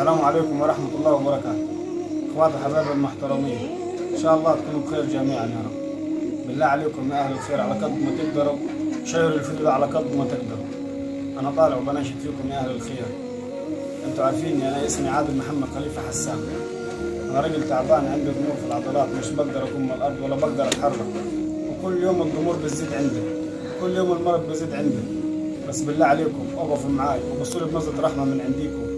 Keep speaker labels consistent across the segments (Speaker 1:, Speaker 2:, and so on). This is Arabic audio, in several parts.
Speaker 1: السلام عليكم ورحمة الله وبركاته. اخواتي وحبايبي المحترمين، ان شاء الله تكونوا بخير جميعا يا رب. بالله عليكم يا اهل الخير على قد ما تقدروا شيروا الفيديو ده على قد ما تقدروا. انا طالع وبناشد فيكم يا اهل الخير. انتوا عارفيني انا اسمي عادل محمد خليفة حسان. انا راجل تعبان عندي ضمور في العضلات، مش بقدر اقوم من الارض ولا بقدر اتحرك، وكل يوم الضمور بتزيد عندي، كل يوم المرض بيزيد عندي. بس بالله عليكم اقفوا معاي وبصوا لي بنظرة رحمة من عنديكم.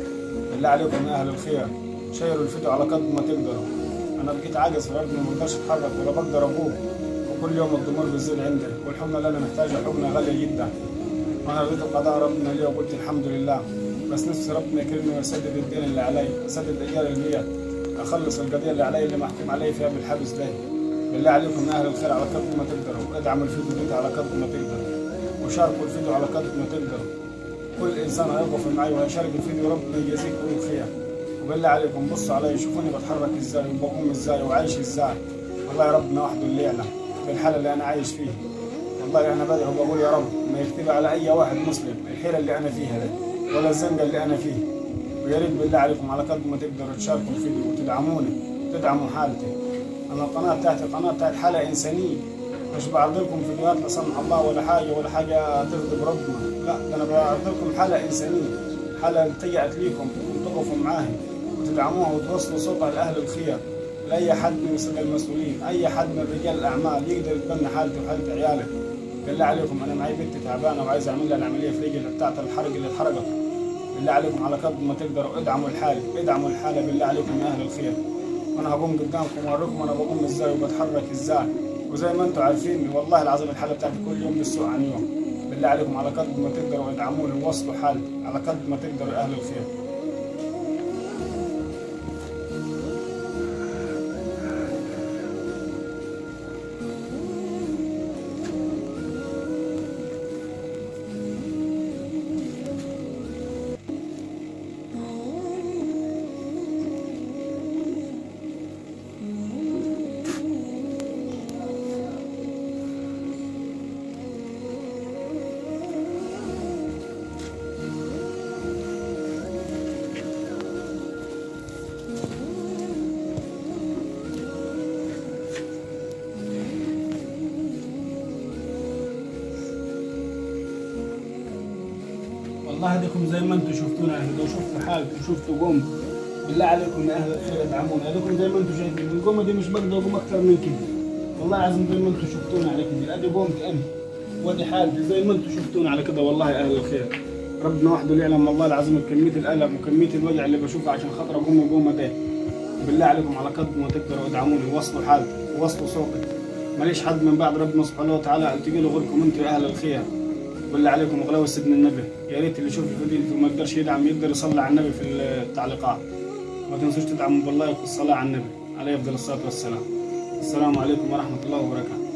Speaker 1: بالله عليكم يا اهل الخير شيروا الفيديو على قد ما تقدروا. انا بقيت عاجز في الارض، ما بقدرش اتحرك ولا بقدر اقوم، وكل يوم الضمور بتزيد عندي، والحمى اللي انا محتاجها حقنه غاليه جدا. وانا رضيت بقضاء ربنا ليه وقلت الحمد لله، بس نفسي ربنا يكرمني ويسدد الدين اللي علي، يسدد ايار المية، اخلص القضيه اللي علي اللي محكوم علي فيها بالحبس ده. بالله عليكم يا اهل الخير على قد ما تقدروا ادعموا الفيديو ده على قد ما تقدروا، وشاركوا الفيديو على قد ما تقدروا. كل انسان هيوقف معي وهيشارك الفيديو ربنا يجازيك كل خير. وبالله عليكم بصوا علي، شوفوني بتحرك ازاي وبقوم ازاي وعايش ازاي. والله يا ربنا وحده اللي يعلم بالحاله اللي انا عايش فيها. والله انا بدعي وبقول يا رب ما يكتبها على اي واحد مسلم الحيره اللي انا فيها ده ولا الزنقه اللي انا فيها. ويا ريت بالله عليكم على قد ما تقدروا تشاركوا الفيديو وتدعموني، تدعموا حالتي. انا القناه بتاعتي حاله انسانيه، مش بعرض لكم فيديوهات لا سمح الله ولا حاجه تغضب ربنا، لا ده انا بعرض لكم حاله انسانيه، حاله التجأت ليكم تقفوا معاها وتدعموها وتوصلوا صوتها لاهل الخير، لاي حد من المسؤولين، اي حد من رجال الاعمال يقدر يتبنى حالتي وحاله عيالي. بالله عليكم انا معي بنت تعبانه وعايز اعمل لها العمليه في رجلها بتاعت الحرق اللي اتحرقت. بالله عليكم على قد ما تقدروا ادعموا الحاله، ادعموا الحاله بالله عليكم يا اهل الخير. وانا هقوم قدامكم واوريكم انا بقوم ازاي وبتحرك ازاي، وزي ما انتم عارفين والله العظيم الحاله بتاعتي كل يوم بالسوء عن يوم. بالله عليكم على قد ما تقدروا ادعموني ووصلوا حالتي على قد ما تقدروا يا اهل الخير. والله هديكم زي ما انتم شفتونا كده وشفتوا حالتي وشفتوا قوم. بالله عليكم يا اهل الخير ادعمونا، هديكم زي ما انتم شايفين القومه دي مش بقدر اقوم اكثر من كده. والله العظيم زي ما انتم شفتونا على كده، ادي قومت انا وادي حالتي زي ما انتم شفتونا على كده. والله يا اهل الخير ربنا وحده اللي يعلم والله العظيم كميه الالم وكميه الوجع اللي بشوفها عشان خاطر اقوم القومه ده. بالله عليكم على قد ما تقدروا ادعموني ووصلوا حالتي ووصلوا صوتي. ماليش حد من بعد ربنا سبحانه وتعالى التقي له غيركم انتم يا اهل الخير. بالله عليكم وغلاوة سيدنا النبي، يا ريت اللي يشوف الفيديو وما يقدرش يدعم يقدر يصلي على النبي في التعليقات. ما تنسوش تدعموا بالله والصلاة على النبي عليه افضل الصلاة والسلام. السلام عليكم ورحمة الله وبركاته.